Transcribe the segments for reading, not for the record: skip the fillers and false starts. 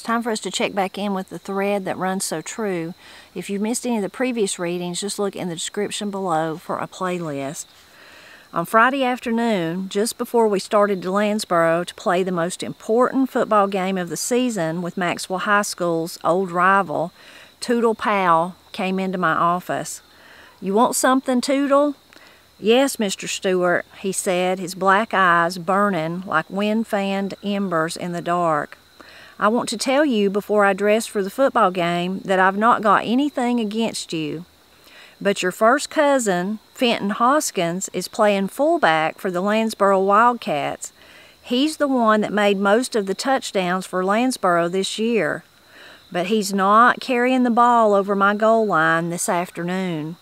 It's time for us to check back in with the thread that runs so true. If you've missed any of the previous readings, just look in the description below for a playlist. On Friday afternoon, just before we started to Lansboro to play the most important football game of the season with Maxwell High School's old rival, Tootle Powell came into my office. "You want something, Tootle?" "Yes, Mr. Stuart," he said, his black eyes burning like wind-fanned embers in the dark. "I want to tell you before I dress for the football game that I've not got anything against you. But your first cousin, Fenton Hoskins, is playing fullback for the Lansboro Wildcats. He's the one that made most of the touchdowns for Lansboro this year. But he's not carrying the ball over my goal line this afternoon.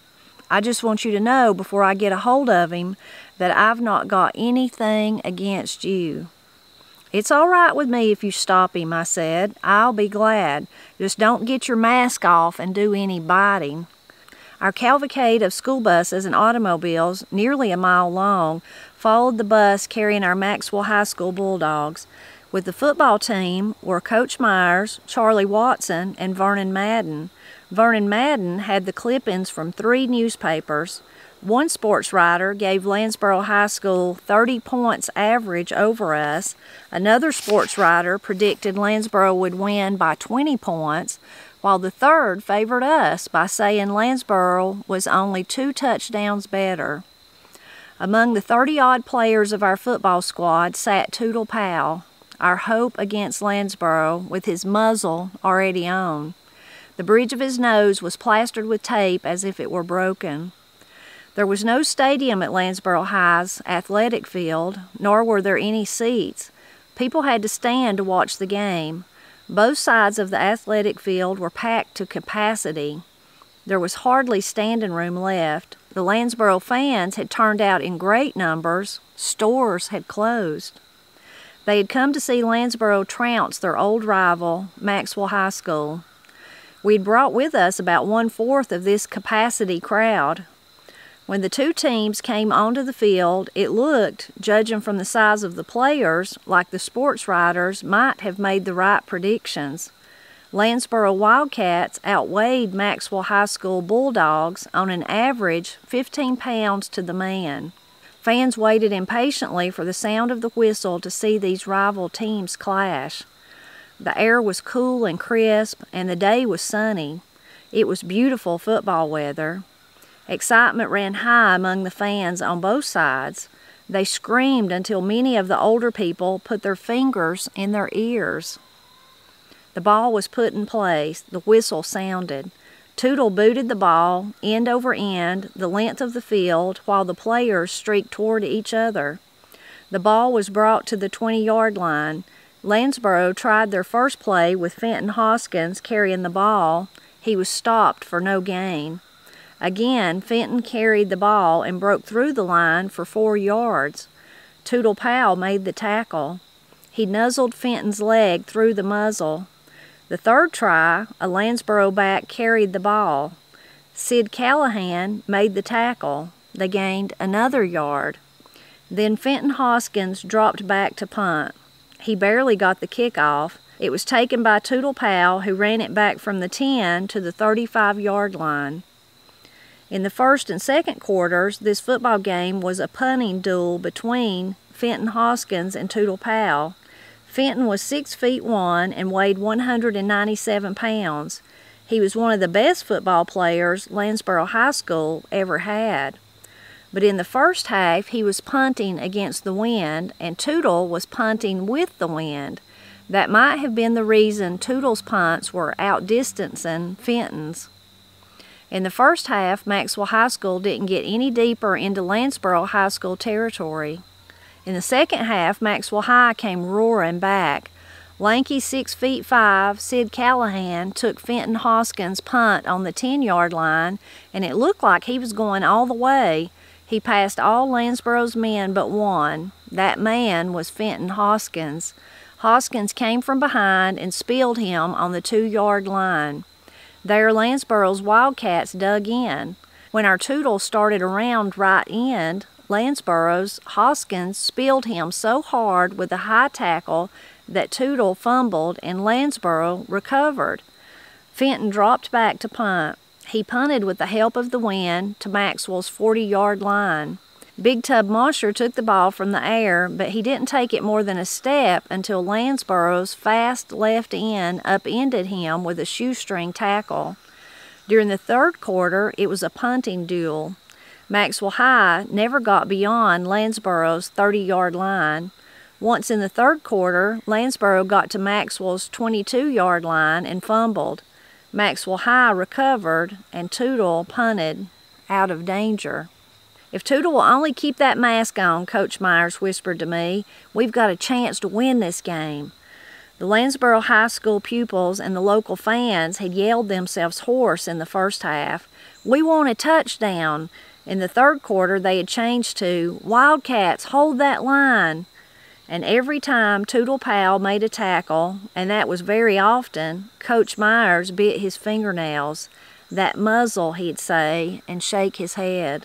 I just want you to know before I get a hold of him that I've not got anything against you." "It's all right with me if you stop him," I said. "I'll be glad. Just don't get your mask off and do any biting." Our cavalcade of school buses and automobiles, nearly a mile long, followed the bus carrying our Maxwell High School Bulldogs. With the football team were Coach Myers, Charlie Watson, and Vernon Madden. Vernon Madden had the clippings from 3 newspapers. One sports writer gave Lansboro High School 30 points average over us. Another sports writer predicted Lansboro would win by 20 points, while the third favored us by saying Lansboro was only 2 touchdowns better. Among the 30-odd players of our football squad sat Tootle Powell, our hope against Lansboro, with his muzzle already on. The bridge of his nose was plastered with tape as if it were broken. There was no stadium at Lansboro High's athletic field, nor were there any seats. People had to stand to watch the game. Both sides of the athletic field were packed to capacity. There was hardly standing room left. The Lansboro fans had turned out in great numbers. Stores had closed. They had come to see Lansboro trounce their old rival, Maxwell High School. We'd brought with us about 1/4 of this capacity crowd. When the 2 teams came onto the field, it looked, judging from the size of the players, like the sports writers might have made the right predictions. Lansboro Wildcats outweighed Maxwell High School Bulldogs on an average 15 pounds to the man. Fans waited impatiently for the sound of the whistle to see these rival teams clash. The air was cool and crisp, and the day was sunny. It was beautiful football weather. Excitement ran high among the fans on both sides. They screamed until many of the older people put their fingers in their ears. The ball was put in place. The whistle sounded. Tootle booted the ball, end over end, the length of the field, while the players streaked toward each other. The ball was brought to the 20-yard line. Lansboro tried their first play with Fenton Hoskins carrying the ball. He was stopped for no gain. Again, Fenton carried the ball and broke through the line for 4 yards. Tootle Powell made the tackle. He nuzzled Fenton's leg through the muzzle. The third try, a Lansboro back carried the ball. Sid Callahan made the tackle. They gained another yard. Then Fenton Hoskins dropped back to punt. He barely got the kickoff. It was taken by Tootle Powell, who ran it back from the 10 to the 35-yard line. In the first and second quarters, this football game was a punting duel between Fenton Hoskins and Tootle Powell. Fenton was 6'1" and weighed 197 pounds. He was one of the best football players Lansboro High School ever had. But in the first half, he was punting against the wind, and Tootle was punting with the wind. That might have been the reason Tootle's punts were outdistancing Fenton's. In the first half, Maxwell High School didn't get any deeper into Lansboro High School territory. In the second half, Maxwell High came roaring back. Lanky 6'5" Sid Callahan took Fenton Hoskins' punt on the 10-yard line, and it looked like he was going all the way. He passed all Lansboro's men but one. That man was Fenton Hoskins. Hoskins came from behind and spilled him on the 2-yard line. There, Lansboro's Wildcats dug in. When our Tootle started around right end, Lansboro's Hoskins spilled him so hard with a high tackle that Tootle fumbled and Lansborough recovered. Fenton dropped back to punt. He punted with the help of the wind to Maxwell's 40-yard line. Big Tub Mosher took the ball from the air, but he didn't take it more than a step until Lansborough's fast left end upended him with a shoestring tackle. During the third quarter, it was a punting duel. Maxwell High never got beyond Lansborough's 30-yard line. Once in the third quarter, Lansborough got to Maxwell's 22-yard line and fumbled. Maxwell High recovered, and Tootle punted out of danger. "If Tootle will only keep that mask on," Coach Myers whispered to me, "we've got a chance to win this game." The Lansborough High School pupils and the local fans had yelled themselves hoarse in the first half. "We want a touchdown." In the third quarter, they had changed to, "Wildcats, hold that line." And every time Tootle Powell made a tackle, and that was very often, Coach Myers bit his fingernails. "That muzzle," he'd say, and shake his head.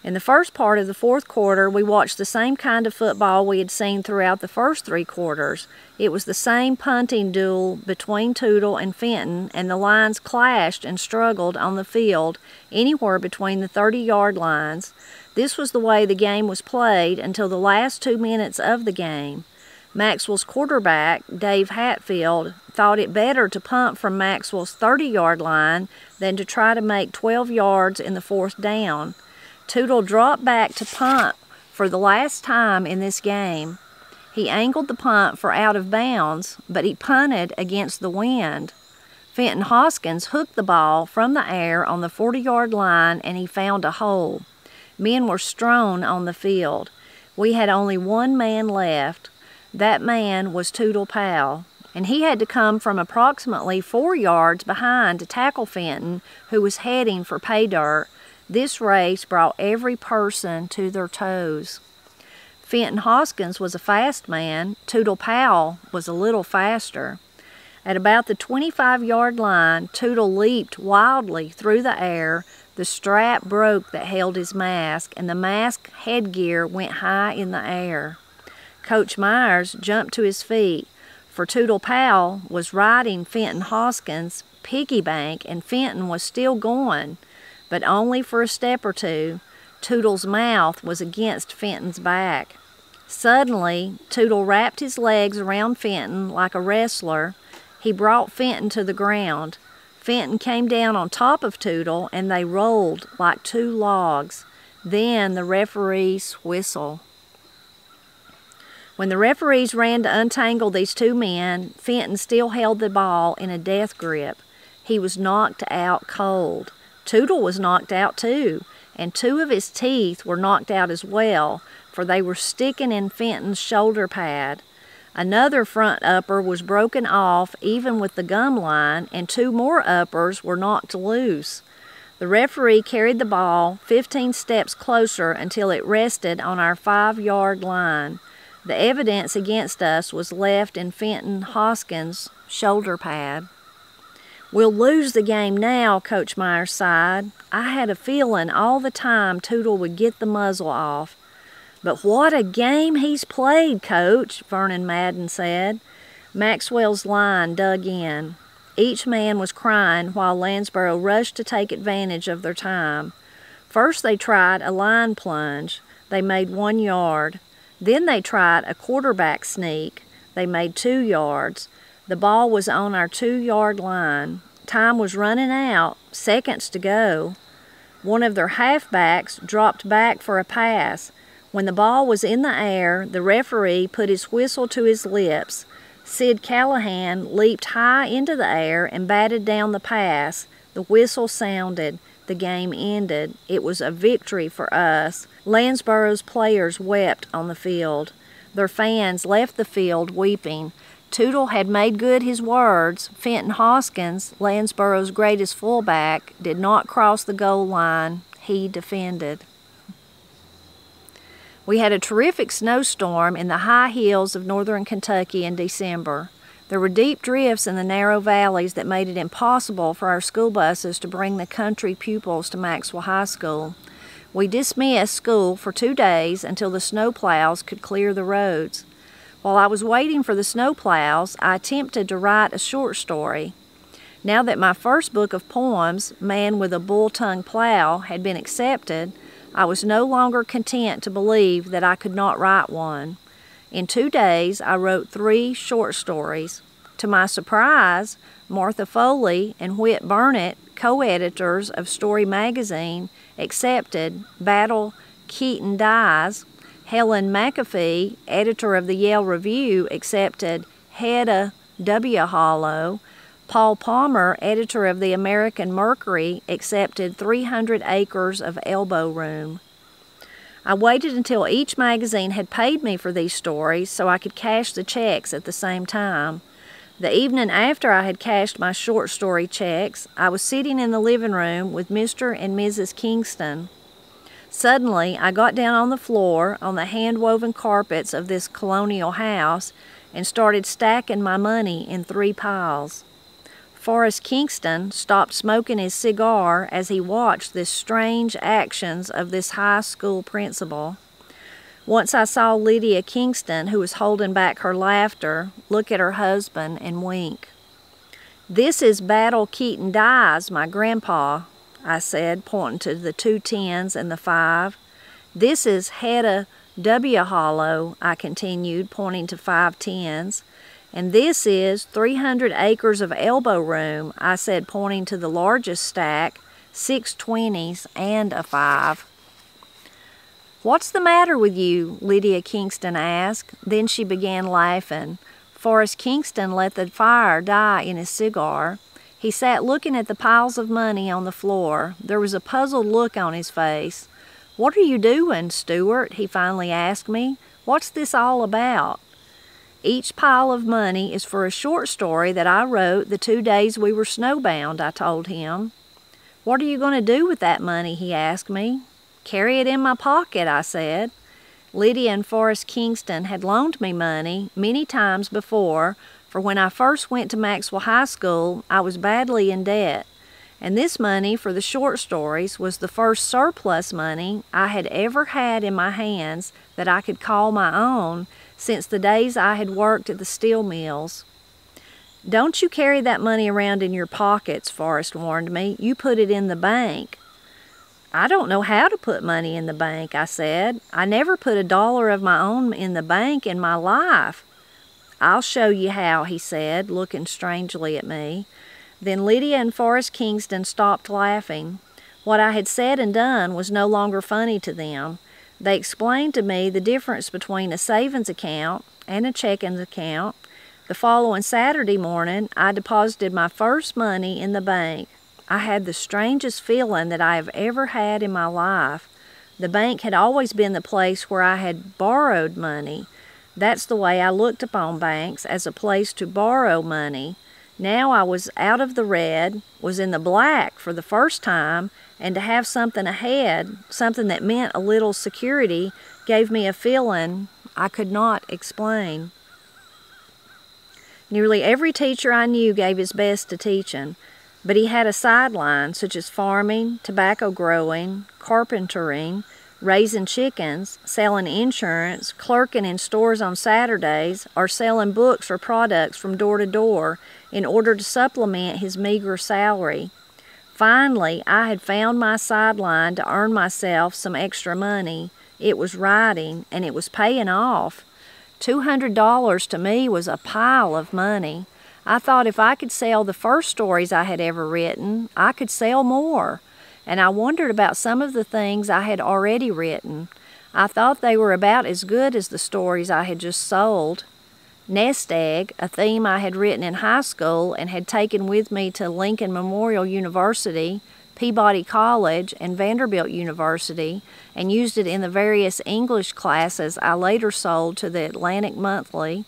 In the first part of the fourth quarter, we watched the same kind of football we had seen throughout the first three quarters. It was the same punting duel between Tootle and Fenton, and the lines clashed and struggled on the field anywhere between the 30-yard lines. This was the way the game was played until the last 2 minutes of the game. Maxwell's quarterback, Dave Hatfield, thought it better to punt from Maxwell's 30-yard line than to try to make 12 yards in the fourth down. Tootle dropped back to punt for the last time in this game. He angled the punt for out of bounds, but he punted against the wind. Fenton Hoskins hooked the ball from the air on the 40-yard line, and he found a hole. Men were strewn on the field. We had only one man left. That man was Tootle Powell, and he had to come from approximately 4 yards behind to tackle Fenton, who was heading for pay dirt. This race brought every person to their toes. Fenton Hoskins was a fast man. Tootle Powell was a little faster. At about the 25-yard line, Tootle leaped wildly through the air. The strap broke that held his mask, and the mask headgear went high in the air. Coach Myers jumped to his feet, for Tootle Powell was riding Fenton Hoskins' piggy bank, and Fenton was still going, but only for a step or two. Tootle's mouth was against Fenton's back. Suddenly, Tootle wrapped his legs around Fenton like a wrestler. He brought Fenton to the ground. Fenton came down on top of Tootle, and they rolled like two logs. Then the referee's whistle. When the referees ran to untangle these two men, Fenton still held the ball in a death grip. He was knocked out cold. Tootle was knocked out too, and 2 of his teeth were knocked out as well, for they were sticking in Fenton's shoulder pad. Another front upper was broken off even with the gum line, and 2 more uppers were knocked loose. The referee carried the ball 15 steps closer until it rested on our 5-yard line. The evidence against us was left in Fenton Hoskins' shoulder pad. "We'll lose the game now," Coach Myers sighed. "I had a feeling all the time Tootle would get the muzzle off." "But what a game he's played, Coach," Vernon Madden said. Maxwell's line dug in. Each man was crying while Lansborough rushed to take advantage of their time. First they tried a line plunge. They made 1 yard. Then they tried a quarterback sneak. They made 2 yards. The ball was on our 2-yard line. Time was running out, seconds to go. One of their halfbacks dropped back for a pass. When the ball was in the air, the referee put his whistle to his lips. Sid Callahan leaped high into the air and batted down the pass. The whistle sounded. The game ended. It was a victory for us. Lansborough's players wept on the field. Their fans left the field weeping. Tootle had made good his words. Fenton Hoskins, Lansborough's greatest fullback, did not cross the goal line. He defended. We had a terrific snowstorm in the high hills of northern Kentucky in December. There were deep drifts in the narrow valleys that made it impossible for our school buses to bring the country pupils to Maxwell High School. We dismissed school for 2 days until the snowplows could clear the roads. While I was waiting for the snowplows, I attempted to write a short story. Now that my first book of poems, Man with a Bull-Tongue Plow, had been accepted, I was no longer content to believe that I could not write one. In 2 days, I wrote 3 short stories. To my surprise, Martha Foley and Whit Burnett, co-editors of Story Magazine, accepted Battle Keaton Dies. Helen McAfee, editor of the Yale Review, accepted Hedda W. Hollow. Paul Palmer, editor of the American Mercury, accepted 300 Acres of Elbow Room. I waited until each magazine had paid me for these stories so I could cash the checks at the same time. The evening after I had cashed my short story checks, I was sitting in the living room with Mr. and Mrs. Kingston. Suddenly, I got down on the floor on the hand-woven carpets of this colonial house and started stacking my money in 3 piles. Forrest Kingston stopped smoking his cigar as he watched the strange actions of this high school principal. Once I saw Lydia Kingston, who was holding back her laughter, look at her husband and wink. "This is Battle Keaton Dies, my grandpa," I said, pointing to the 2 10s and the 5. "This is Hedda W. Hollow," I continued, pointing to 5 10s. "And this is 300 Acres of Elbow Room," I said, pointing to the largest stack, 6 20s and a 5. "What's the matter with you?" Lydia Kingston asked. Then she began laughing. Forrest Kingston let the fire die in his cigar. He sat looking at the piles of money on the floor. There was a puzzled look on his face. "What are you doing, Stuart?" he finally asked me. "What's this all about?" "Each pile of money is for a short story that I wrote the 2 days we were snowbound," I told him. "What are you going to do with that money?" he asked me. "Carry it in my pocket," I said. Lydia and Forrest Kingston had loaned me money many times before, for when I first went to Maxwell High School, I was badly in debt, and this money for the short stories was the first surplus money I had ever had in my hands that I could call my own since the days I had worked at the steel mills. "Don't you carry that money around in your pockets," Forrest warned me. "You put it in the bank." "I don't know how to put money in the bank," I said. "I never put $1 of my own in the bank in my life." "I'll show you how," he said, looking strangely at me. Then Lydia and Forrest Kingston stopped laughing. What I had said and done was no longer funny to them. They explained to me the difference between a savings account and a checking account. The following Saturday morning, I deposited my first money in the bank. I had the strangest feeling that I have ever had in my life. The bank had always been the place where I had borrowed money. That's the way I looked upon banks, as a place to borrow money. Now I was out of the red, was in the black for the first time, and to have something ahead, something that meant a little security, gave me a feeling I could not explain. Nearly every teacher I knew gave his best to teaching, but he had a sideline such as farming, tobacco growing, carpentering, raising chickens, selling insurance, clerking in stores on Saturdays, or selling books or products from door to door in order to supplement his meager salary. Finally, I had found my sideline to earn myself some extra money. It was writing, and it was paying off. $200 to me was a pile of money. I thought if I could sell the first stories I had ever written, I could sell more. And I wondered about some of the things I had already written. I thought they were about as good as the stories I had just sold. Nest egg, a theme I had written in high school and had taken with me to Lincoln Memorial University, Peabody College, and Vanderbilt University, and used it in the various English classes I later sold to the Atlantic Monthly.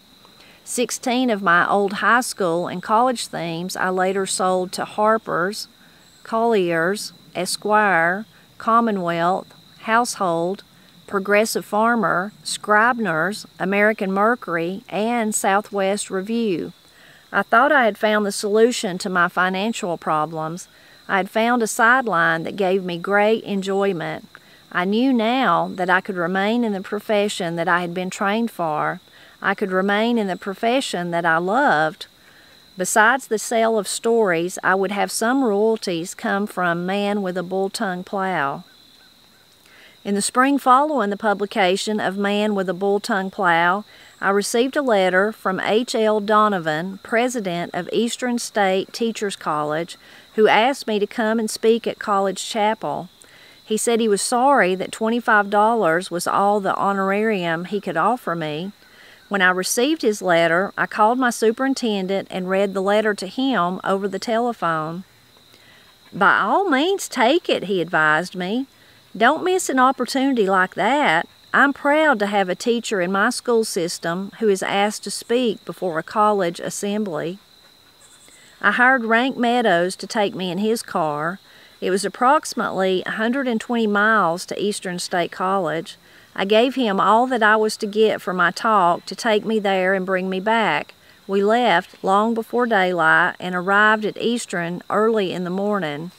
16 of my old high school and college themes I later sold to Harper's, Collier's, Esquire, Commonwealth, Household, Progressive Farmer, Scribner's, American Mercury, and Southwest Review. I thought I had found the solution to my financial problems. I had found a sideline that gave me great enjoyment. I knew now that I could remain in the profession that I had been trained for. I could remain in the profession that I loved. Besides the sale of stories, I would have some royalties come from Man with a Bull-Tongue Plow. In the spring following the publication of Man with a Bull-Tongue Plow, I received a letter from H.L. Donovan, president of Eastern State Teachers College, who asked me to come and speak at College Chapel. He said he was sorry that $25 was all the honorarium he could offer me. When I received his letter, I called my superintendent and read the letter to him over the telephone. "By all means, take it," he advised me. "Don't miss an opportunity like that. I'm proud to have a teacher in my school system who is asked to speak before a college assembly." I hired Rank Meadows to take me in his car. It was approximately 120 miles to Eastern State College. I gave him all that I was to get for my talk to take me there and bring me back. We left long before daylight and arrived at Eastern early in the morning.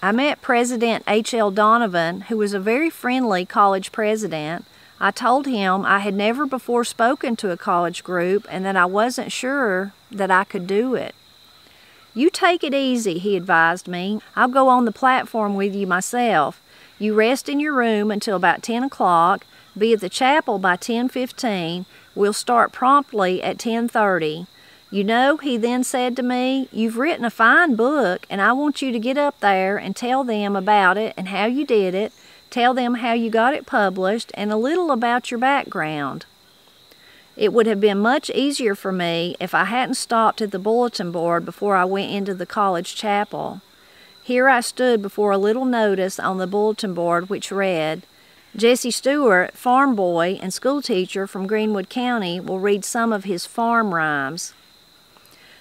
I met President H.L. Donovan, who was a very friendly college president. I told him I had never before spoken to a college group and that I wasn't sure that I could do it. "You take it easy," he advised me. "I'll go on the platform with you myself. You rest in your room until about 10 o'clock, be at the chapel by 10:15. We'll start promptly at 10:30. You know," he then said to me, "you've written a fine book, and I want you to get up there and tell them about it and how you did it, tell them how you got it published, and a little about your background." It would have been much easier for me if I hadn't stopped at the bulletin board before I went into the college chapel. Here I stood before a little notice on the bulletin board which read, "Jesse Stuart, farm boy and schoolteacher from Greenwood County, will read some of his farm rhymes."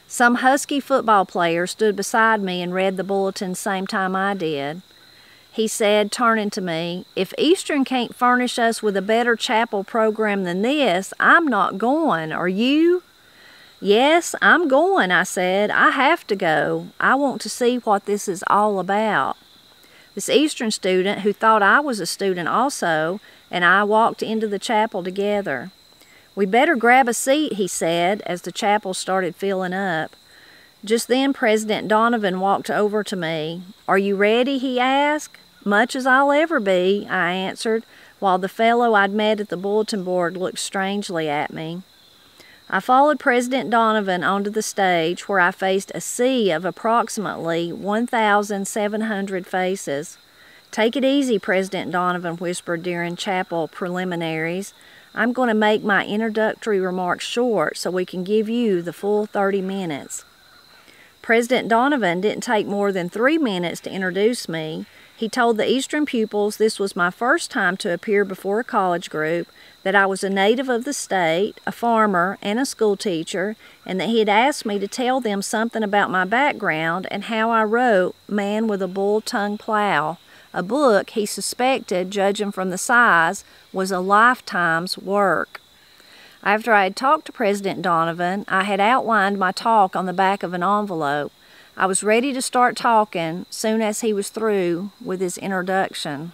Some husky football player stood beside me and read the bulletin same time I did. He said, turning to me, "If Eastern can't furnish us with a better chapel program than this, I'm not going. Are you?" "Yes, I'm going," I said. "I have to go. I want to see what this is all about." This Eastern student, who thought I was a student also, and I walked into the chapel together. "We better grab a seat," he said, as the chapel started filling up. Just then President Donovan walked over to me. "Are you ready?" he asked. "Much as I'll ever be," I answered, while the fellow I'd met at the bulletin board looked strangely at me. I followed President Donovan onto the stage, where I faced a sea of approximately 1,700 faces. "Take it easy," President Donovan whispered during chapel preliminaries. "I'm going to make my introductory remarks short so we can give you the full 30 minutes. President Donovan didn't take more than 3 minutes to introduce me. He told the Eastern pupils this was my first time to appear before a college group, that I was a native of the state, a farmer, and a school teacher, and that he had asked me to tell them something about my background and how I wrote Man with a Bull-Tongue Plow, a book he suspected, judging from the size, was a lifetime's work. After I had talked to President Donovan, I had outlined my talk on the back of an envelope. I was ready to start talking soon as he was through with his introduction.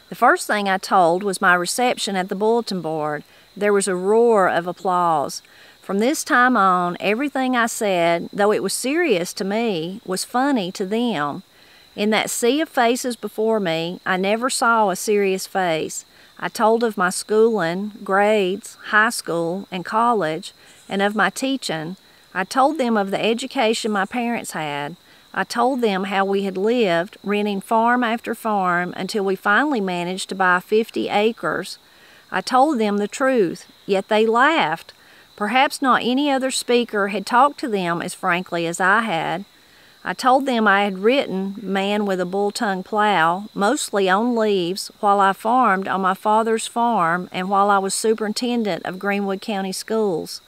The first thing I told was my reception at the bulletin board. There was a roar of applause. From this time on, everything I said, though it was serious to me, was funny to them. In that sea of faces before me, I never saw a serious face. I told of my schooling, grades, high school, and college, and of my teaching. I told them of the education my parents had. I told them how we had lived, renting farm after farm, until we finally managed to buy 50 acres. I told them the truth, yet they laughed. Perhaps not any other speaker had talked to them as frankly as I had. I told them I had written Man with a Bull-Tongue Plow, mostly on leaves, while I farmed on my father's farm and while I was superintendent of Greenwood County Schools.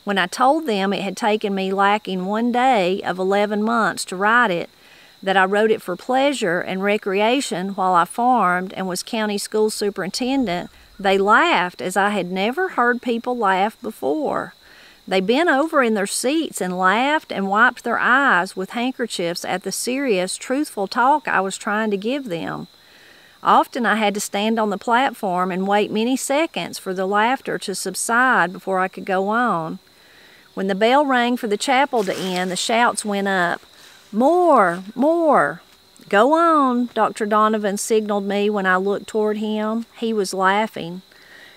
When I told them it had taken me lacking 1 day of 11 months to write it, that I wrote it for pleasure and recreation while I farmed and was county school superintendent, they laughed as I had never heard people laugh before. They bent over in their seats and laughed and wiped their eyes with handkerchiefs at the serious, truthful talk I was trying to give them. Often I had to stand on the platform and wait many seconds for the laughter to subside before I could go on. When the bell rang for the chapel to end, the shouts went up. "More! More!" "Go on," Dr. Donovan signaled me when I looked toward him. He was laughing.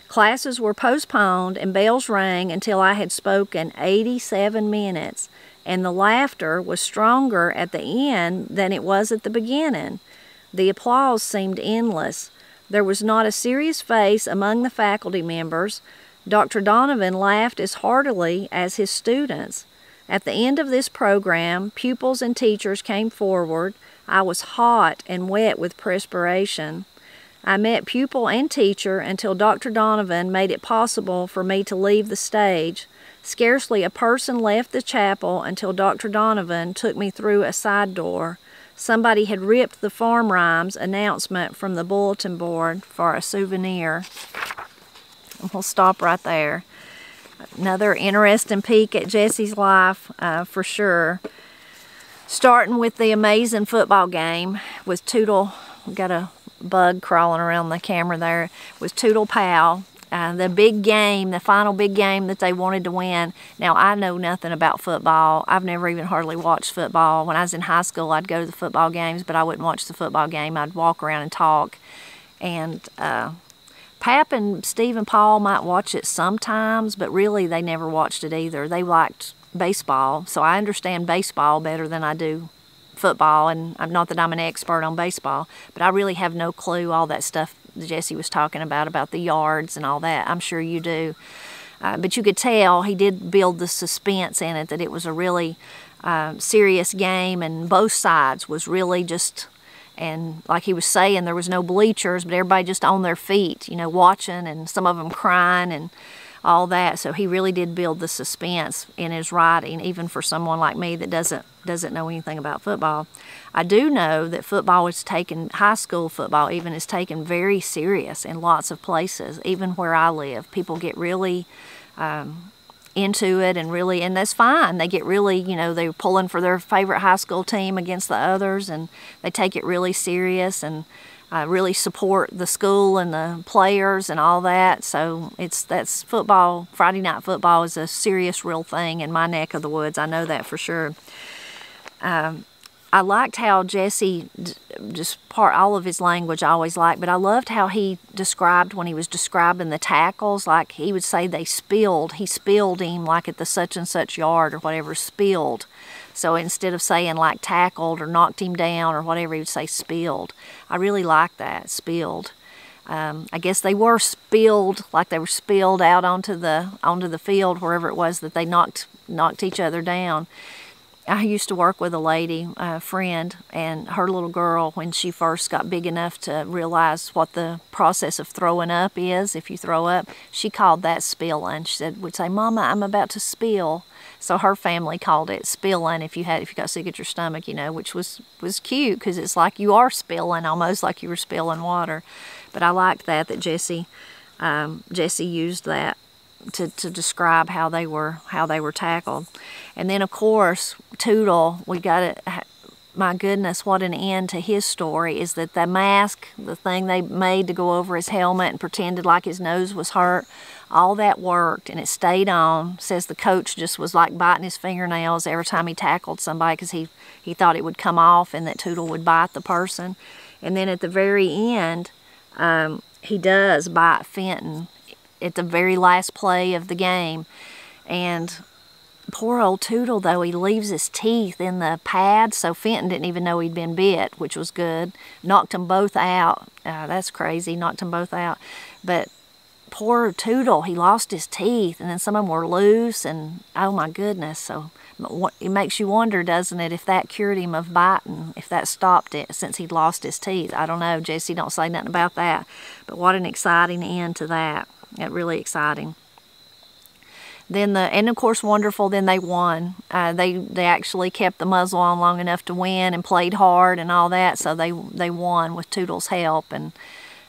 Classes were postponed and bells rang until I had spoken 87 minutes, and the laughter was stronger at the end than it was at the beginning. The applause seemed endless. There was not a serious face among the faculty members. Dr. Donovan laughed as heartily as his students. At the end of this program, pupils and teachers came forward. I was hot and wet with perspiration. I met pupil and teacher until Dr. Donovan made it possible for me to leave the stage. Scarcely a person left the chapel until Dr. Donovan took me through a side door. Somebody had ripped the Farm Rhymes announcement from the bulletin board for a souvenir. We'll stop right there. Another interesting peek at Jesse's life, for sure. Starting with the amazing football game with Tootle. We got a bug crawling around the camera there. With Tootle Powell. The big game, the final big game that they wanted to win. Now, I know nothing about football. I've never even hardly watched football. When I was in high school, I'd go to the football games, but I wouldn't watch the football game. I'd walk around and talk. And Pap and Steve and Paul might watch it sometimes, but really they never watched it either. They liked baseball, so I understand baseball better than I do football, and not that I'm an expert on baseball, but I really have no clue all that stuff Jesse was talking about the yards and all that. I'm sure you do. But you could tell he did build the suspense in it, that it was a really serious game, and both sides was really just, and like he was saying, there was no bleachers, but everybody just on their feet, you know, watching, and some of them crying and all that. So he really did build the suspense in his writing, even for someone like me that doesn't know anything about football. I do know that football is taken, high school football even, is taken very serious in lots of places, even where I live. People get really into it, and that's fine. They get really, you know, they're pulling for their favorite high school team against the others, and they take it really serious, and really support the school and the players and all that. So that's football. Friday night football is a serious, real thing in my neck of the woods. I know that for sure. I liked how Jesse, all of his language I always liked, but I loved how he described, when he was describing the tackles, like he would say he spilled him like at the such and such yard or whatever, spilled. So instead of saying like tackled or knocked him down or whatever, he would say spilled. I really liked that, spilled. I guess they were spilled, like they were spilled out onto the field, wherever it was that they knocked each other down. I used to work with a lady, a friend, and her little girl, when she first got big enough to realize what the process of throwing up is, if you throw up, she called that spilling. She would say, "Mama, I'm about to spill." So her family called it spilling if you got sick at your stomach, you know, which was cute, because it's like you are spilling, almost like you were spilling water. But I liked that Jesse used that to describe how they were tackled. And then of course Tootle, my goodness, what an end to his story, is that the mask, the thing they made to go over his helmet and pretended like his nose was hurt, all that worked and it stayed on. Says the coach just was like biting his fingernails every time he tackled somebody, because he thought it would come off and that Tootle would bite the person. And then at the very end, he does bite Fenton at the very last play of the game. And poor old Tootle, though, he leaves his teeth in the pad, so Fenton didn't even know he'd been bit, which was good. Knocked them both out. That's crazy, knocked them both out. But poor Tootle, he lost his teeth, and then some of them were loose, and oh my goodness. So it makes you wonder, doesn't it, if that cured him of biting, if that stopped it since he'd lost his teeth. I don't know. Jesse don't say nothing about that. But what an exciting end to that. Really exciting. Then and of course wonderful, then they won. They actually kept the muzzle on long enough to win and played hard and all that, so they won with Tootle's help. And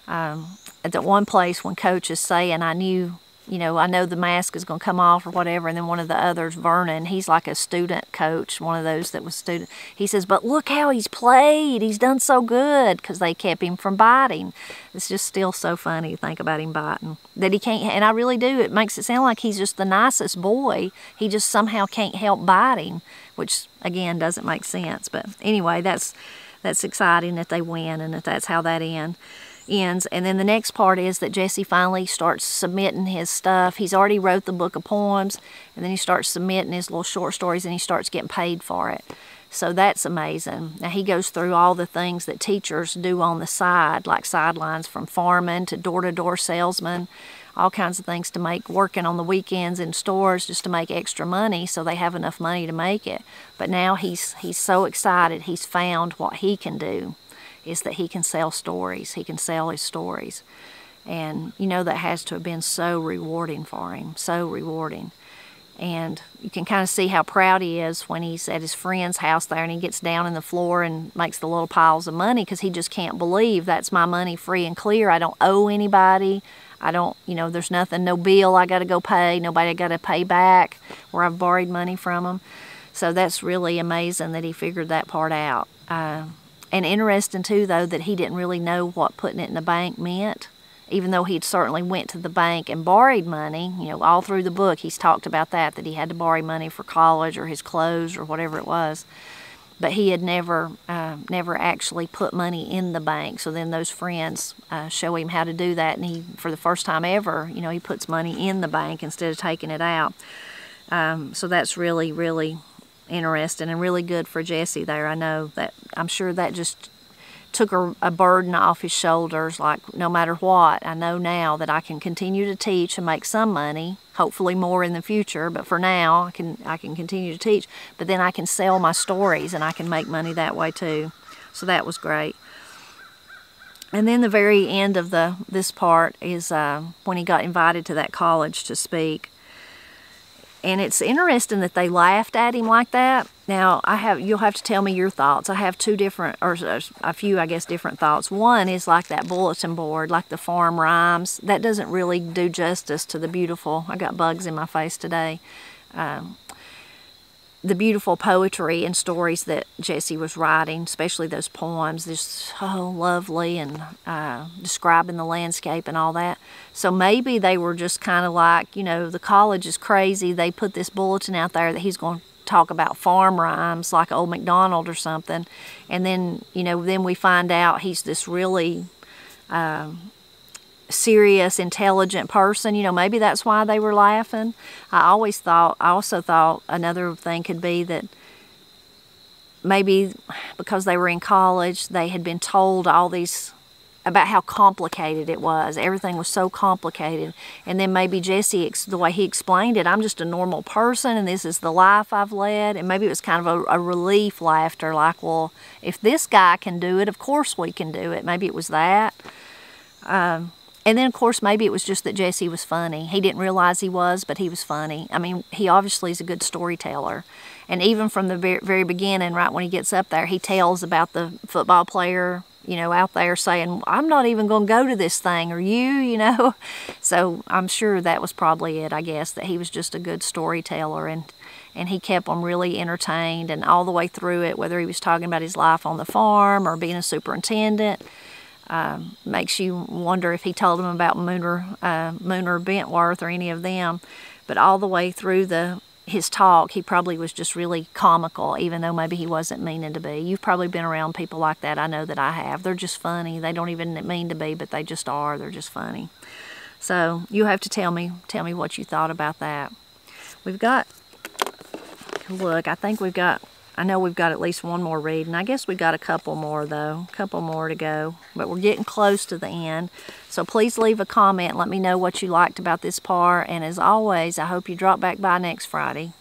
at that one place when Coach is saying, I knew you know, I know the mask is going to come off or whatever. And then one of the others, Vernon, he's like a student coach, one of those that was student. He says, but look how he's played. He's done so good, because they kept him from biting. It's just still so funny to think about him biting. That he can't, and I really do. It makes it sound like he's just the nicest boy. He just somehow can't help biting, which, again, doesn't make sense. But anyway, that's exciting that they win and that's how that ends. And then the next part is that Jesse finally starts submitting his stuff. He's already wrote the book of poems, and then he starts submitting his little short stories, and he starts getting paid for it. So that's amazing. Now he goes through all the things that teachers do on the side, like sidelines, from farming to door-to-door salesman, all kinds of things to make, working on the weekends in stores just to make extra money so they have enough money to make it. But now he's so excited. He's found what he can do, is that he can sell stories. He can sell his stories. And, you know, that has to have been so rewarding for him, so rewarding. And you can kind of see how proud he is when he's at his friend's house there and he gets down on the floor and makes the little piles of money, because he just can't believe that's my money free and clear. I don't owe anybody. I don't, you know, there's nothing, no bill I got to go pay, nobody I got to pay back where I've borrowed money from them. So that's really amazing that he figured that part out. And interesting, too, though, that he didn't really know what putting it in the bank meant, even though he'd certainly went to the bank and borrowed money. You know, all through the book, he's talked about that he had to borrow money for college or his clothes or whatever it was. But he had never actually put money in the bank. So then those friends show him how to do that, and he, for the first time ever, you know, he puts money in the bank instead of taking it out. So that's really, really interesting and really good for Jesse there. I know that, I'm sure that just took a burden off his shoulders, like no matter what, I know now that I can continue to teach and make some money, hopefully more in the future, but for now I can continue to teach, but then I can sell my stories and I can make money that way too. So that was great. And then the very end of this part is when he got invited to that college to speak. And it's interesting that they laughed at him like that. Now, you'll have to tell me your thoughts. I have two different, or a few, I guess, different thoughts. One is like that bulletin board, like the farm rhymes. That doesn't really do justice to the beautiful, I got bugs in my face today, the beautiful poetry and stories that Jesse was writing, especially those poems, just so lovely, and describing the landscape and all that. So maybe they were just kind of like, you know, the college is crazy. They put this bulletin out there that he's going to talk about farm rhymes like Old MacDonald or something. And then, you know, then we find out he's this really serious, intelligent person. You know, maybe that's why they were laughing. I also thought another thing could be that maybe because they were in college, they had been told all these about how complicated it was. Everything was so complicated. And then maybe Jesse, the way he explained it, I'm just a normal person and this is the life I've led. And maybe it was kind of a relief laughter, like, well, if this guy can do it, of course we can do it. Maybe it was that. And then, of course, maybe it was just that Jesse was funny. He didn't realize he was, but he was funny. I mean, he obviously is a good storyteller. And even from the very beginning, right when he gets up there, he tells about the football player, you know, out there saying, I'm not even going to go to this thing, or you know. So I'm sure that was probably it, I guess, that he was just a good storyteller. And he kept them really entertained, and all the way through it, whether he was talking about his life on the farm or being a superintendent. Makes you wonder if he told them about Mooner Bentworth or any of them. But all the way through his talk, he probably was just really comical, even though maybe he wasn't meaning to be. You've probably been around people like that. I know that I have. They're just funny. They don't even mean to be, but they just are. They're just funny. So you have to tell me what you thought about that. We've got, look, I know we've got at least one more read, and I guess we got a couple more, though. A couple more to go, but we're getting close to the end. So please leave a comment and let me know what you liked about this part. And as always, I hope you drop back by next Friday.